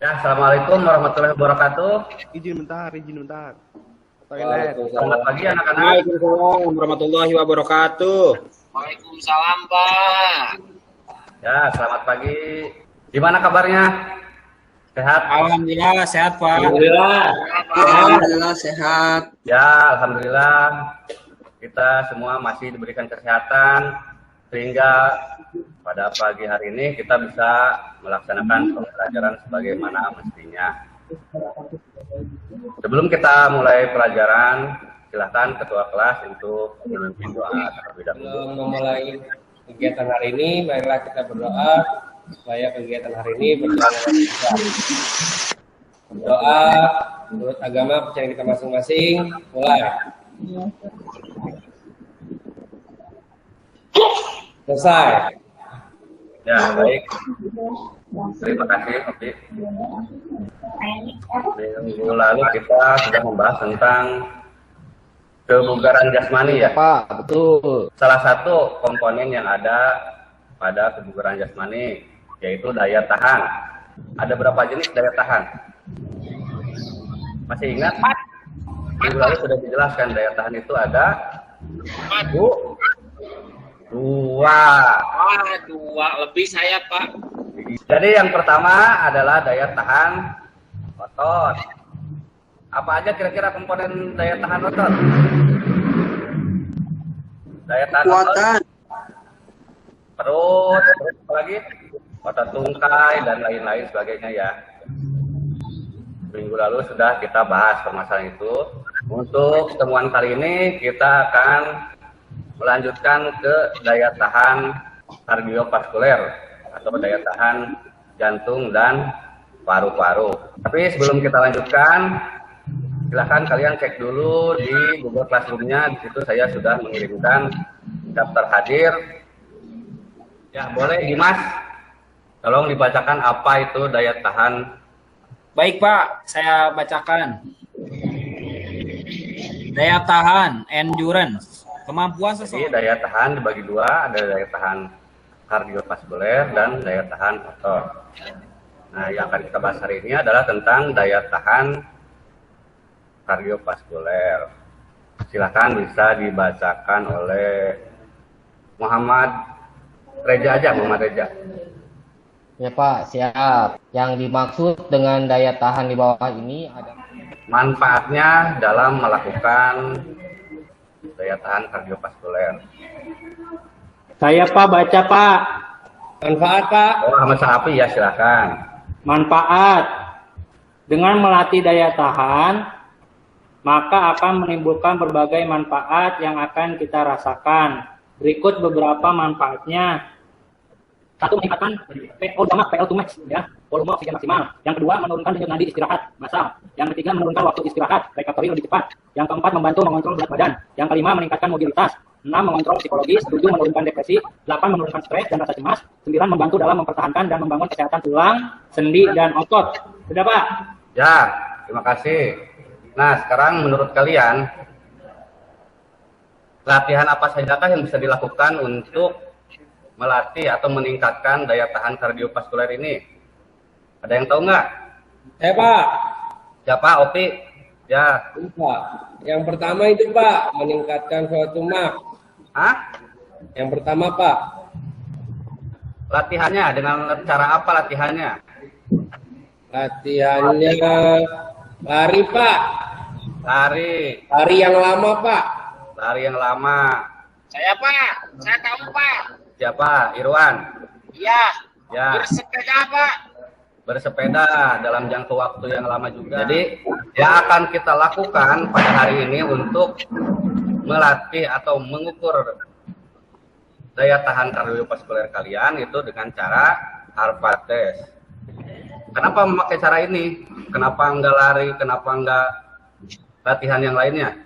Ya, assalamualaikum warahmatullahi wabarakatuh. Izin bentar. Toilet. Selamat pagi anak-anak. Waalaikumsalam warahmatullahi wabarakatuh. Waalaikumsalam, Pak. Ya, selamat pagi. Gimana kabarnya? Sehat? Alhamdulillah sehat, Pak. Alhamdulillah sehat. Ya, alhamdulillah. Kita semua masih diberikan kesehatan sehingga pada pagi hari ini kita bisa melaksanakan pembelajaran sebagaimana mestinya. Sebelum kita mulai pelajaran, silakan ketua kelas untuk memimpin doa terlebih dahulu. Sebelum memulai kegiatan hari ini, marilah kita berdoa supaya kegiatan hari ini berjalan lancar. Doa menurut agama percaya kita masing-masing. Mulai. Selesai. Ya, baik. Terima kasih, Opi. Minggu lalu kita sudah membahas tentang kebugaran jasmani ya. Pak, betul. Salah satu komponen yang ada pada kebugaran jasmani yaitu daya tahan. Ada berapa jenis daya tahan? Masih ingat? Minggu lalu sudah dijelaskan daya tahan itu ada dua. Dua lebih saya, Pak. Jadi yang pertama adalah daya tahan otot. Apa aja kira-kira komponen daya tahan otot? Daya tahan otot, perut, terus apa lagi? Otot tungkai dan lain-lain sebagainya ya. Minggu lalu sudah kita bahas permasalahan itu. Untuk temuan kali ini kita akan melanjutkan ke daya tahan kardiovaskuler atau daya tahan jantung dan paru-paru. Tapi sebelum kita lanjutkan, silahkan kalian cek dulu di Google Classroom-nya. Di situ saya sudah mengirimkan daftar hadir. Ya, boleh Dimas, tolong dibacakan apa itu daya tahan. Baik Pak, saya bacakan. Daya tahan, endurance, kemampuan Jadi seseorang. daya tahan dibagi dua, ada daya tahan kardiovaskuler dan daya tahan otot. Nah, yang akan kita bahas hari ini adalah tentang daya tahan kardiovaskuler. Silakan bisa dibacakan oleh Muhammad Reza aja, Muhammad Reza. Ya Pak, siap. Yang dimaksud dengan daya tahan di bawah ini ada Manfaatnya dalam melakukan daya tahan kardiovaskuler. Saya Pak baca Pak. Manfaat, Pak. Oh, Ahmad Sahafi ya, silakan. Manfaat. Dengan melatih daya tahan, maka akan menimbulkan berbagai manfaat yang akan kita rasakan. Berikut beberapa manfaatnya. Satu, meningkatkan PO2 max, ya, volume oksigen maksimal. Yang kedua, menurunkan denyut nadi istirahat basal. Yang ketiga, menurunkan waktu istirahat, recovery lebih cepat. Yang keempat, membantu mengontrol berat badan. Yang kelima, meningkatkan mobilitas. 6, mengontrol psikologis. 7, menurunkan depresi. 8, menurunkan stres dan rasa cemas. 9, membantu dalam mempertahankan dan membangun kesehatan tulang, sendi, dan otot. Sudah Pak? Ya, terima kasih. Nah, sekarang menurut kalian, latihan apa sajakah yang bisa dilakukan untuk melatih atau meningkatkan daya tahan kardiovaskuler ini? Ada yang tahu nggak? Pak. Siapa? Opi? Ya. Pak. Yang pertama itu, Pak, meningkatkan suatu mak. Hah? Yang pertama, Pak. Latihannya dengan cara apa latihannya? Latihannya lari, Pak. Lari. Lari yang lama, Pak. Lari yang lama. Saya, Pak. Saya tahu, Pak. Siapa? Irwan? Iya. Ya. Bersepeda, Pak. Bersepeda dalam jangka waktu yang lama juga. Jadi, yang akan kita lakukan pada hari ini untuk melatih atau mengukur daya tahan kardiovaskuler kalian itu dengan cara Harvard test. Kenapa memakai cara ini? Kenapa enggak lari? Kenapa enggak latihan yang lainnya?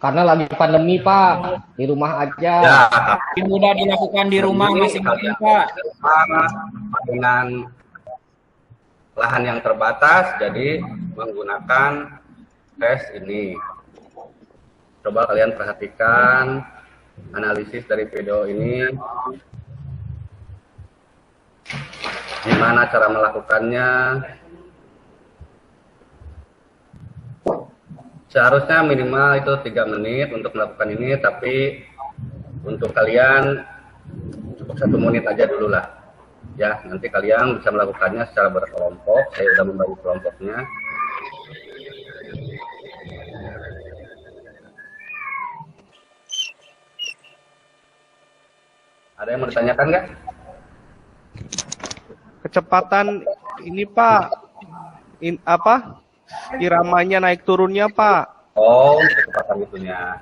karena lagi pandemi Pak, di rumah aja. Ya, Yang mudah dilakukan di rumah ini masing-masing kalian Pak. dengan lahan yang terbatas, jadi menggunakan tes ini. Coba kalian perhatikan analisis dari video ini. Gimana cara melakukannya? Seharusnya minimal itu 3 menit untuk melakukan ini, tapi untuk kalian cukup 1 menit aja dulu lah. Ya, nanti kalian bisa melakukannya secara berkelompok. Saya sudah membagi kelompoknya. Ada yang mau ditanyakan nggak? Kecepatan ini Pak, iramanya naik turunnya Pak. Oh, kecepatan itunya.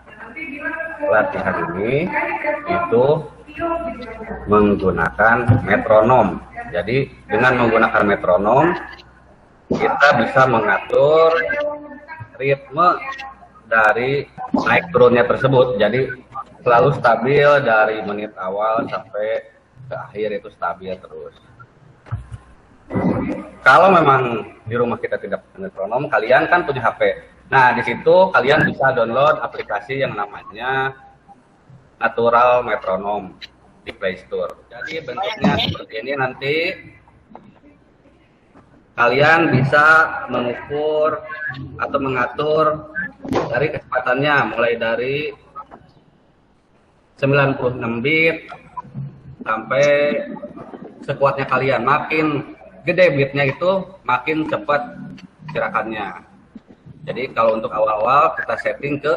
Latihan ini itu menggunakan metronom. Jadi dengan menggunakan metronom kita bisa mengatur ritme dari naik turunnya tersebut. Jadi selalu stabil dari menit awal sampai ke akhir, itu stabil terus. Kalau memang di rumah kita tidak punya metronom, kalian kan punya HP. Nah, di situ kalian bisa download aplikasi yang namanya Natural Metronom di Play Store. Jadi bentuknya seperti ini, nanti kalian bisa mengukur atau mengatur dari kecepatannya, mulai dari 96 bit sampai sekuatnya kalian. Makin gede bitnya itu makin cepat gerakannya. Jadi kalau untuk awal-awal kita setting ke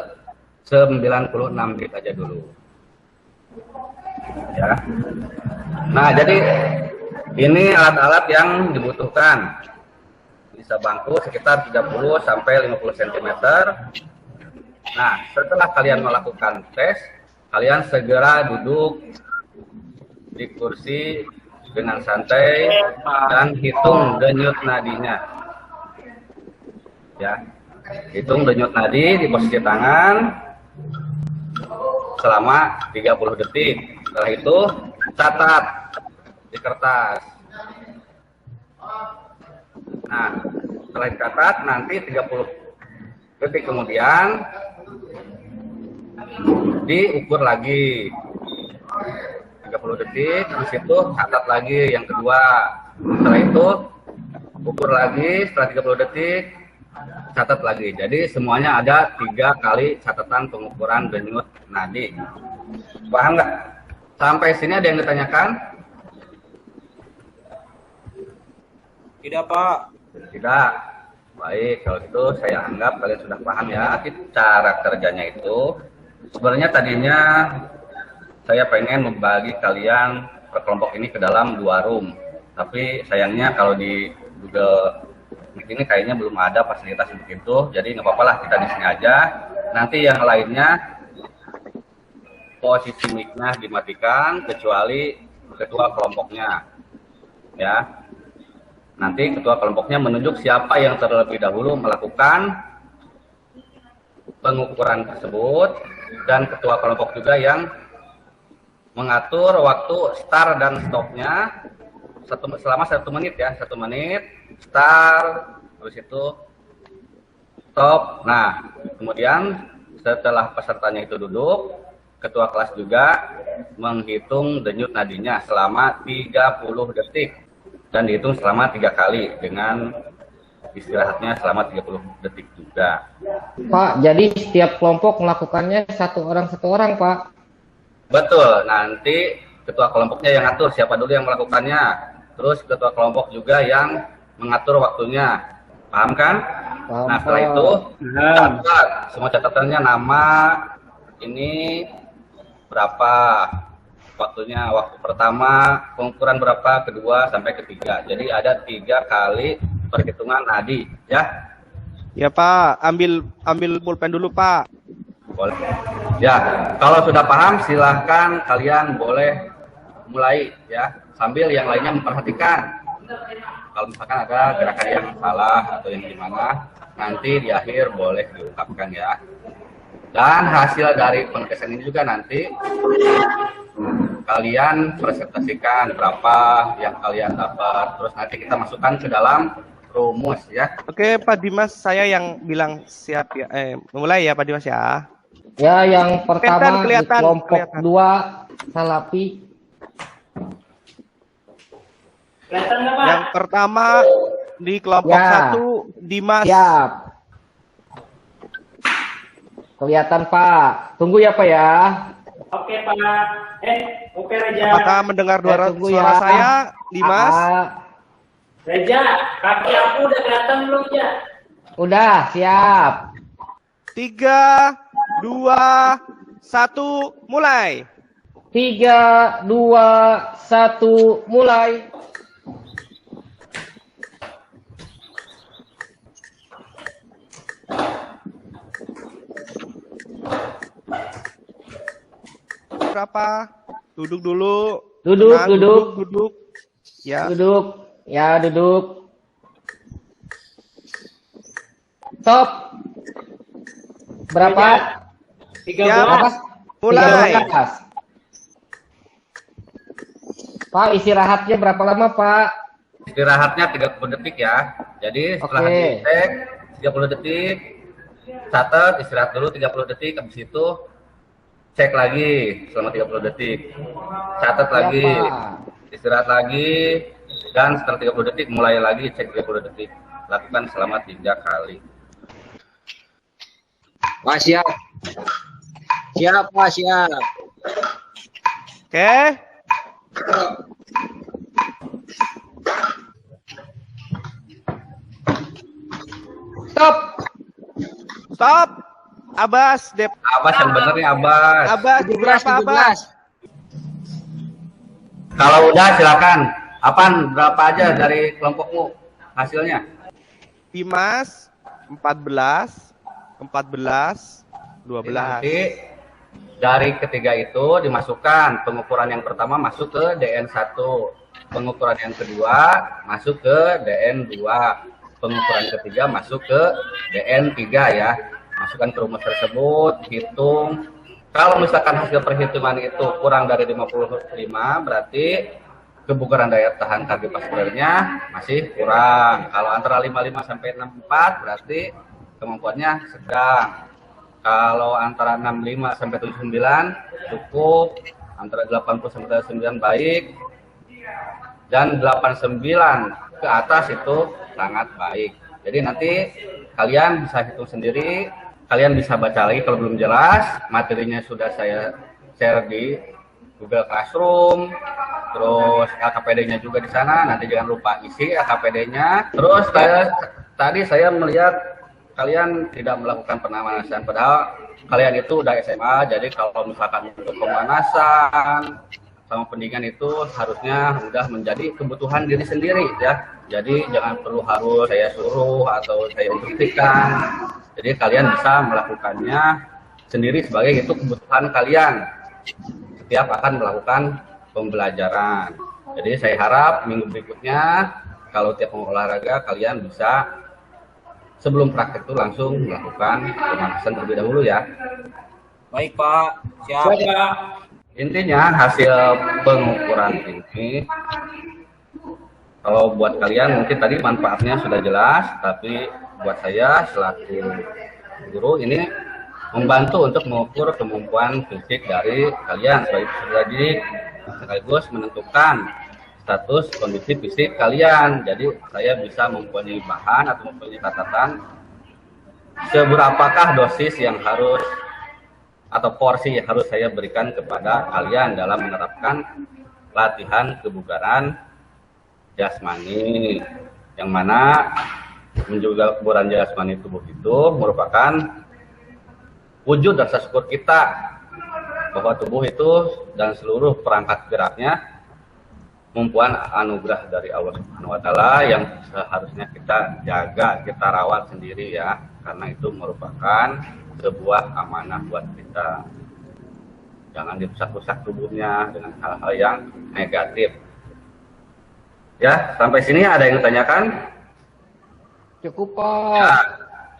96 bit aja dulu. Ya. Nah, jadi ini alat-alat yang dibutuhkan. Bisa bangku sekitar 30 sampai 50 cm. Nah, setelah kalian melakukan tes, kalian segera duduk di kursi dengan santai dan hitung denyut nadinya. Ya, hitung denyut nadi di posisi tangan selama 30 detik. Setelah itu catat di kertas. Nah, setelah dicatat nanti 30 detik kemudian diukur lagi 30 detik, terus itu catat lagi yang kedua. Setelah itu ukur lagi setelah 30 detik, catat lagi. Jadi semuanya ada 3 kali catatan pengukuran denyut nadi. Paham nggak? Sampai sini ada yang ditanyakan? Tidak, Pak. Tidak. Baik, kalau itu saya anggap kalian sudah paham ya. Cara kerjanya itu sebenarnya tadinya saya pengen membagi kalian per kelompok ini ke dalam 2 room. Tapi sayangnya kalau di Google Meet ini kayaknya belum ada fasilitas begitu. Jadi nggak apa-apa lah, kita di sini aja. Nanti yang lainnya posisi mic-nya dimatikan kecuali ketua kelompoknya. Ya. Nanti ketua kelompoknya menunjuk siapa yang terlebih dahulu melakukan pengukuran tersebut, dan ketua kelompok juga yang mengatur waktu start dan stopnya selama 1 menit ya, 1 menit start, terus itu stop. Nah, kemudian setelah pesertanya itu duduk, ketua kelas juga menghitung denyut nadinya selama 30 detik dan dihitung selama 3 kali dengan istirahatnya selama 30 detik juga. Pak, jadi setiap kelompok melakukannya satu orang, Pak? Betul, nanti ketua kelompoknya yang ngatur siapa dulu yang melakukannya. Terus ketua kelompok juga yang mengatur waktunya. Paham kan? Paham, nah, setelah itu catat semua catatannya, nama, ini berapa waktunya, waktu pertama, pengukuran berapa, kedua sampai ketiga. Jadi ada 3 kali perhitungan nadi, ya. Ya Pak, ambil pulpen dulu Pak. Boleh. Ya, kalau sudah paham silahkan kalian boleh mulai ya, sambil yang lainnya memperhatikan. Kalau misalkan ada gerakan yang salah atau yang gimana, nanti di akhir boleh diungkapkan ya. Dan hasil dari pengetesan ini juga nanti kalian presentasikan berapa yang kalian dapat, terus nanti kita masukkan ke dalam rumus ya. Oke Pak Dimas, saya yang bilang siap ya. Mulai ya Pak Dimas ya. Ya, yang pertama di kelompok 2 Salapi. Kelihatan nggak Pak? Yang pertama di kelompok Ya. 1 Dimas. Siap. Kelihatan Pak. Tunggu ya Pak ya. Oke Pak. Oke Reja. Apakah mendengar Tunggu suara ya. saya, Dimas? Reja, kaki aku udah kelihatan belum ya? Udah, siap. 3, 2, 1, mulai. 3, 2, 1, mulai. Berapa? Duduk dulu. Duduk, Tenang, duduk. duduk. Ya. Duduk. Ya, duduk. Stop. Berapa? 13. Ya. Berapa? Mulai. 13. Pak, istirahatnya berapa lama, Pak? Istirahatnya 30 detik ya. Jadi setelah Oke. dicek 30 detik, catat istirahat dulu 30 detik, habis itu cek lagi selama 30 detik. Catat lagi, Pak. istirahat lagi, dan setelah 30 detik mulai lagi cek 30 detik. Lakukan selama 3 kali. Pak siap. Siap Pak siap. Oke. Stop. Stop. Abbas, Dep. Abbas yang bener nih Abbas. Abbas, berapa Abbas? Kalau udah silakan. Apaan berapa aja dari kelompokmu hasilnya? Dimas 14, 14, 12. Nanti dari ketiga itu dimasukkan pengukuran yang pertama masuk ke DN1, pengukuran yang kedua masuk ke DN2, pengukuran ketiga masuk ke DN3 ya. Masukkan ke rumus tersebut, hitung. Kalau misalkan hasil perhitungan itu kurang dari 55, berarti kebugaran daya tahan kardiovaskulernya masih kurang. Kalau antara 55 sampai 64 berarti kemampuannya sedang. Kalau antara 65 sampai 79 cukup, antara 80 sampai 89 baik, dan 89 ke atas itu sangat baik. Jadi nanti kalian bisa hitung sendiri, kalian bisa baca lagi kalau belum jelas. Materinya sudah saya share di Google Classroom, terus LKPD-nya juga di sana. Nanti jangan lupa isi LKPD-nya. Terus tadi saya melihat kalian tidak melakukan pemanasan, padahal kalian itu udah SMA. Jadi kalau misalkan untuk pemanasan sama pendinginan itu harusnya udah menjadi kebutuhan diri sendiri ya. Jadi jangan perlu harus saya suruh atau saya instruksikan. Jadi kalian bisa melakukannya sendiri sebagai itu kebutuhan kalian setiap akan melakukan pembelajaran. Jadi saya harap minggu berikutnya kalau tiap mau olahraga kalian bisa sebelum praktek itu langsung melakukan pemanasan terlebih dahulu ya. Baik Pak, siap. Intinya hasil pengukuran ini, kalau buat kalian mungkin tadi manfaatnya sudah jelas, tapi buat saya selaku guru ini membantu untuk mengukur kemampuan fisik dari kalian sebagai peserta didik, sekaligus menentukan status kondisi fisik kalian. Jadi saya bisa mempunyai bahan atau mempunyai catatan seberapakah dosis yang harus atau porsi yang harus saya berikan kepada kalian dalam menerapkan latihan kebugaran jasmani, yang mana menjaga kebugaran jasmani tubuh itu merupakan wujud rasa syukur kita bahwa tubuh itu dan seluruh perangkat geraknya mempunyai anugerah dari Allah Subhanahu wa taala yang seharusnya kita jaga, kita rawat sendiri ya, karena itu merupakan sebuah amanah buat kita. Jangan dirusak-rusak tubuhnya dengan hal-hal yang negatif. Ya, sampai sini ada yang ditanyakan? Cukup, Pak. Ya,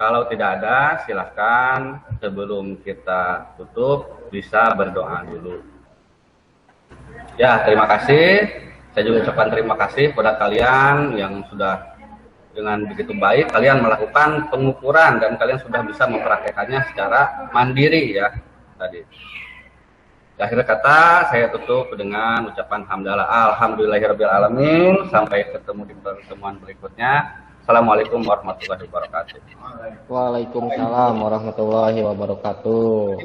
kalau tidak ada, silahkan sebelum kita tutup bisa berdoa dulu. Ya, terima kasih. Saya juga ucapkan terima kasih kepada kalian yang sudah dengan begitu baik kalian melakukan pengukuran dan kalian sudah bisa mempraktekannya secara mandiri ya tadi. Akhir kata saya tutup dengan ucapan hamdalah alhamdulillahirabbil alamin. Sampai ketemu di pertemuan berikutnya. Assalamualaikum warahmatullahi wabarakatuh. Waalaikumsalam warahmatullahi wabarakatuh.